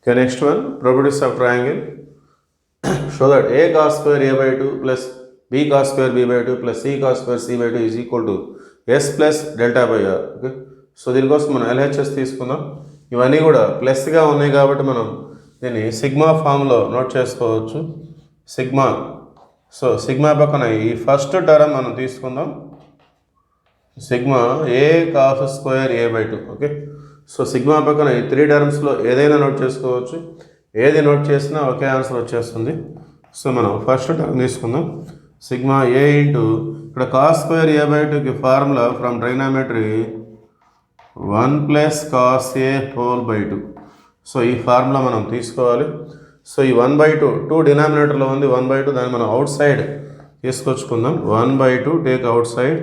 Okay, next one, properties of triangle. Show that a cos square a by 2 plus b cos square b by 2 plus c cos square c by 2 is equal to s plus delta by r. Okay, so దీనికోసం మనం LHS తీసుకుందాం. ఇవన్నీ కూడా ప్లస్గా ఉన్నాయి కాబట్టి మనం దీన్ని sigma ఫామ్లో నోట్ చేసుకోవచ్చు. సిగ్మా, సో సిగ్మా పక్కన ఈ ఫస్ట్ టర్మ్ మనం తీసుకుందాం, sigma A cos square A by 2. Okay, so sigma పక్కన ఈ 3 టర్మ్స్లో ఏదైనా నోట్ చేసుకోవచ్చు. ఏది నోట్ చేసినా ఒకే ఆన్సర్ వచ్చేస్తుంది. సో మనం ఫస్ట్ టర్మ్ తీసుకుందాం, సిగ్మా ఏ ఇంటూ ఇక్కడ కాస్ స్క్వేర్ ఏ బై 2కి formula from trigonometry 1 plus cos A whole by 2. So ఈ ఫార్ములా మనం తీసుకోవాలి. సో ఈ 1/2 డినామినేటర్లో ఉంది, 1/2 దాన్ని మనం అవుట్ సైడ్ తీసుకొచ్చుకుందాం. 1/2 టేక్ అవుట్ సైడ్.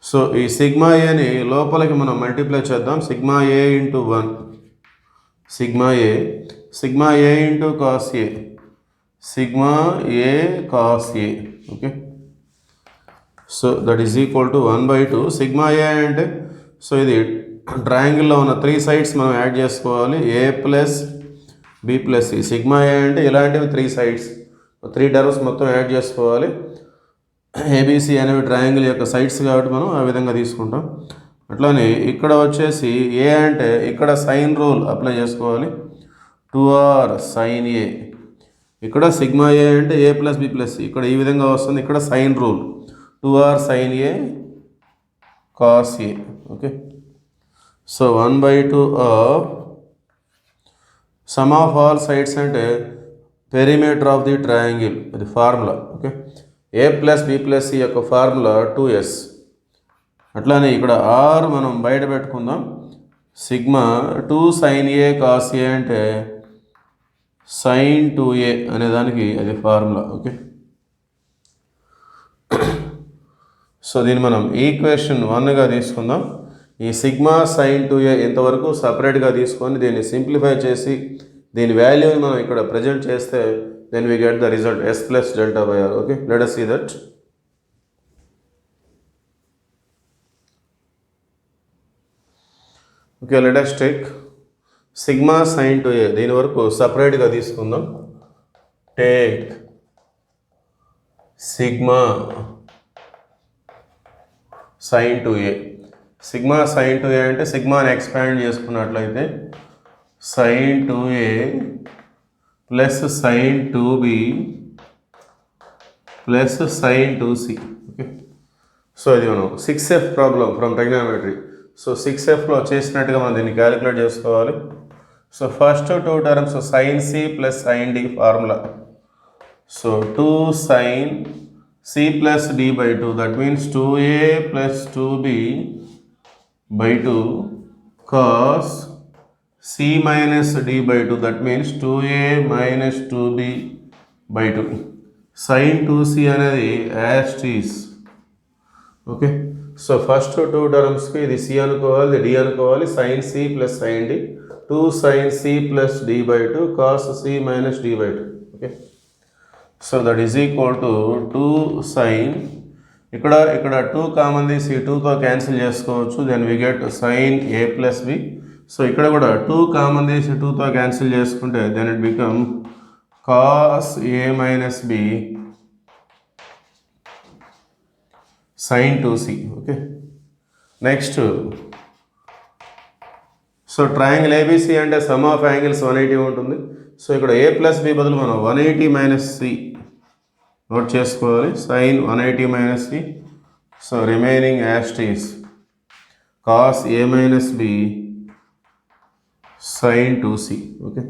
సో ఈ సిగ్మా ఏని లోపలికి మనం మల్టిప్లై చేద్దాం. Sigma A into 1, sigma A into cos A, sigma A cos A. Okay, so that is equal to 1/2 sigma A అంటే, సో ఇది ట్రయాంగిల్లో ఉన్న 3 సైడ్స్ మనం యాడ్ చేసుకోవాలి. A plus B plus C. Sigma A అంటే ఇలాంటివి 3 sides, 3 terms మొత్తం add చేసుకోవాలి. A B C అనేవి ట్రయాంగిల్ యొక్క సైడ్స్ కాబట్టి మనం ఆ విధంగా తీసుకుంటాం. అట్లానే ఇక్కడ వచ్చేసి ఏ అంటే ఇక్కడ సైన్ రూల్ అప్లై చేసుకోవాలి. 2r సైన్ ఏ. ఇక్కడ సిగ్మా ఏ అంటే A plus B plus C, ఇక్కడ ఈ విధంగా వస్తుంది. ఇక్కడ sine rule 2r sine A cos A. Okay, so 1/2 of sum of all sides అంటే పెరిమీటర్ ఆఫ్ ది ట్రయాంగిల్, అది formula. Okay, A plus B plus C యొక్క formula 2s. అట్లానే ఇక్కడ ఆర్ మనం బయట పెట్టుకుందాం. Sigma 2 sine A cos A అంటే sine 2a అనే దానికి అది ఫార్ములా. ఓకే, సో దీన్ని మనం ఈక్వేషన్ 1గా తీసుకుందాం. ఈ సిగ్మా సైన్ 2a ఇంతవరకు సపరేట్గా తీసుకొని దీన్ని సింప్లిఫై చేసి దీని వాల్యూని మనం ఇక్కడ ప్రజెంట్ చేస్తే then we get the result s plus delta by r. Okay, let us see that. Okay, let us take sigma sin 2a. దీని వరకు సపరేట్గా తీసుకుందాం. Take sigma sin 2a. Sigma sin 2a అంటే సిగ్మాని ఎక్స్పాండ్ చేసుకున్నట్లయితే sin 2a plus sin 2b plus sin 2c. Okay, so ఇది మనం 6f problem from trigonometry. So 6fలో చేసినట్టుగా మనం దీన్ని క్యాలిక్యులేట్ చేసుకోవాలి. So first 2 terms sin c plus sin d formula. So 2 sin c plus d by 2, that means 2a plus 2b by 2 cos c minus d by 2, that means 2a minus 2b by 2. sin 2c అనేది as is. Okay, so first 2 టర్మ్స్కి ఇది c అనుకోవాలి, d అనుకోవాలి. sin c plus sin d, 2 sin c plus d by 2 cos c minus d by 2. Okay, so that is equal to 2 sin, ఇక్కడ 2 common తీసి 2తో cancel చేసుకోవచ్చు. Then we get sin a plus b. So ఇక్కడ కూడా 2 common తీసి 2తో cancel చేసుకుంటే then it become cos A minus B sign 2c. Okay, next so triangle ABC అంటే సమ్ ఆఫ్ యాంగిల్స్ 180 ఉంటుంది. సో ఇక్కడ ఏ ప్లస్ బి బదులు మనం 180 మైనస్ సి నోట్ చేసుకోవాలి. Sine 180 minus C. So remaining as is cos A minus B sin 2c. Okay,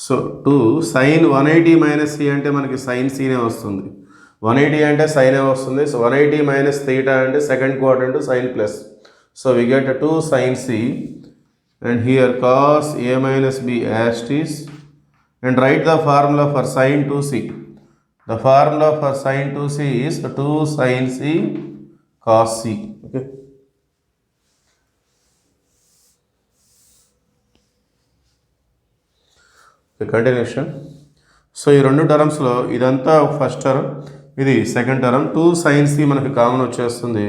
so 2 sin 180 minus C అంటే మనకి sin cనే వస్తుంది. 180 అంటే sin ఏ వస్తుంది. సో 180 మైనస్ థీటా అంటే second quadrant sin plus. So we get 2 sin c and here cos a minus b as it is and write the formula for sin 2c. The formula for sin 2c is 2 sin c cos c. Okay, continuation. So ఈ 2 టర్మ్స్లో ఇదంతా first term, ఇది second term. 2 sin c మనకి common వచ్చేస్తుంది.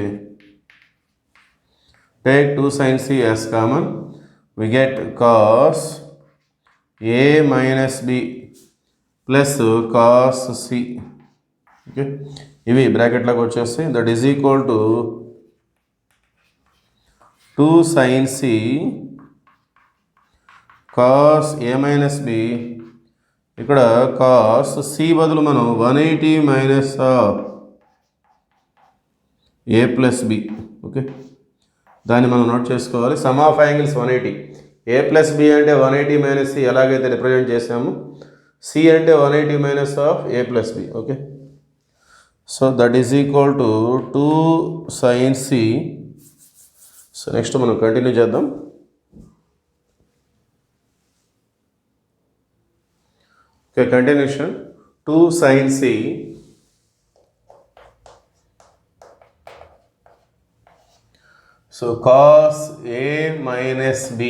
Take 2 sin c as common. we get cos A minus B plus cos C. Okay, ఇవి బ్రాకెట్లోకి వచ్చేస్తాయి. That is equal to 2 sin C cos A minus B. ఇక్కడ cos C బదులు మనం 180 minus A plus B. Okay, దాన్ని మనం note చేసుకోవాలి. Some of angles 180. A plus B అంటే 180 minus C ఎలాగైతే రిప్రజెంట్ చేసాము, C అంటే 180 minus of A plus B. Okay, so that is equal to 2 sin C. So next మనం continue చేద్దాం. Okay, continuation 2 sin C so cos A minus B.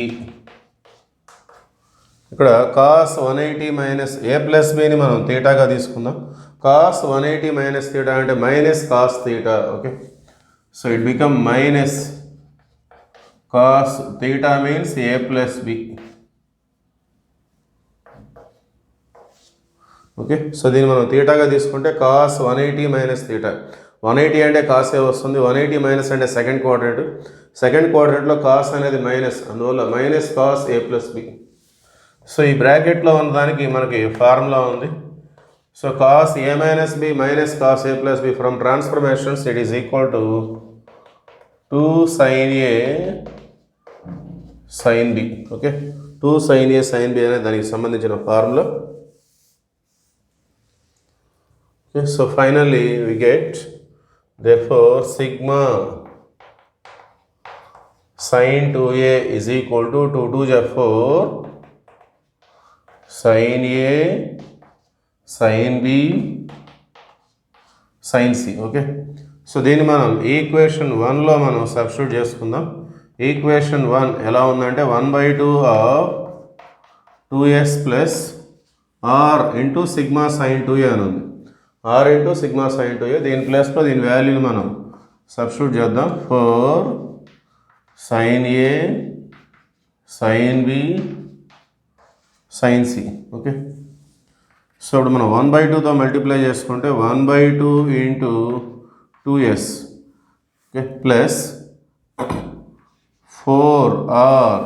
ఇక్కడ cos 180 minus A plus Bని మనం తీటాగా తీసుకుందాం. cos 180 minus theta అంటే minus cos theta. Okay, so it become minus cos theta means A plus B. Okay, so దీన్ని మనం తీటాగా తీసుకుంటే cos 180 minus theta. 180 అంటే cos A వస్తుంది, 180 మైనస్ అంటే సెకండ్ క్వాడ్రంట్. సెకండ్ క్వాడ్రంట్లో కాస్ అనేది మైనస్, అందువల్ల minus cos A plus B. So ఈ బ్రాకెట్లో ఉన్నదానికి మనకి ఫార్ములా ఉంది. So cos A minus B minus cos A plus B from transformations it is equal to 2 sin A sin B. Okay, 2 sin A sin B అనేది దానికి సంబంధించిన ఫార్ములా. Okay, so finally we get therefore sigma sin 2A is equal to 2 2 is 4 sin A sin B sin C. Okay, so దీన్ని మనం equation 1లో మనం substitute చేసుకుందాం. Equation 1 ఎలా ఉందంటే 1/2 of 2s plus R into sigma sin 2A అని ఉంది. R into sigma sin 2A. దీని ప్లేస్లో దీని వాల్యూని మనం సబ్స్టిట్యూట్ చేద్దాం. 4 sin A sin B sin C. Okay, so ఇప్పుడు మనం 1/2తో మల్టిప్లై చేసుకుంటే 1/2 into 2s. Okay, plus 4r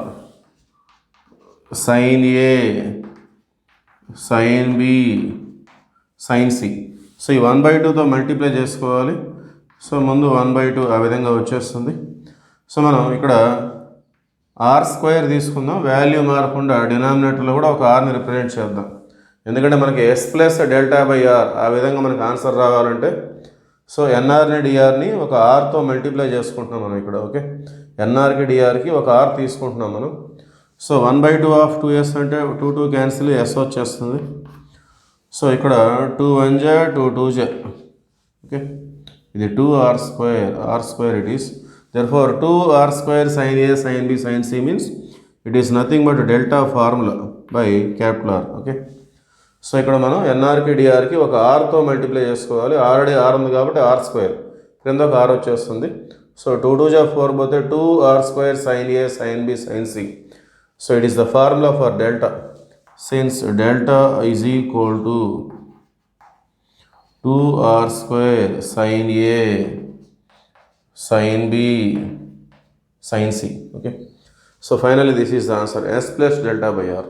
sin A sin B sin C. So ఈ 1/2తో మల్టిప్లై చేసుకోవాలి. సో ముందు 1/2 ఆ విధంగా వచ్చేస్తుంది. సో మనం ఇక్కడ r² తీసుకుందాం. వాల్యూ మారకుండా డినామినేటర్లో కూడా ఒక ఆర్ని రిప్రజెంట్ చేద్దాం. ఎందుకంటే మనకి s plus delta by R ఆ విధంగా మనకు ఆన్సర్ రావాలంటే సో ఎన్ఆర్ని డిఆర్ని ఒక ఆర్తో మల్టిప్లై చేసుకుంటున్నాం మనం ఇక్కడ. ఓకే, ఎన్ఆర్కి డిఆర్కి ఒక ఆర్ తీసుకుంటున్నాం మనం. సో 1/2 ఆఫ్ 2s అంటే 2 2 క్యాన్సిల్ s వచ్చేస్తుంది. సో ఇక్కడ 2 1 జా 2 2 జా. ఓకే, ఇది 2r² it is. therefore 2r² sin A sin B sin C means it is nothing but delta formula by capital R. Okay, so ఇక్కడ మనం ఎన్ఆర్కి డిఆర్కి ఒక ఆర్తో మల్టిప్లై చేసుకోవాలి. ఆల్రెడీ ఆర్ ఉంది కాబట్టి r² క్రింద ఒక ఆర్ వచ్చేస్తుంది. సో 2 2 జా 4 పోతే 2r² sin A sin B sin C. So it is the formula for delta. Since delta is equal to 2r² sin A sin B sin C. Okay, so finally this is the answer, s plus delta by r.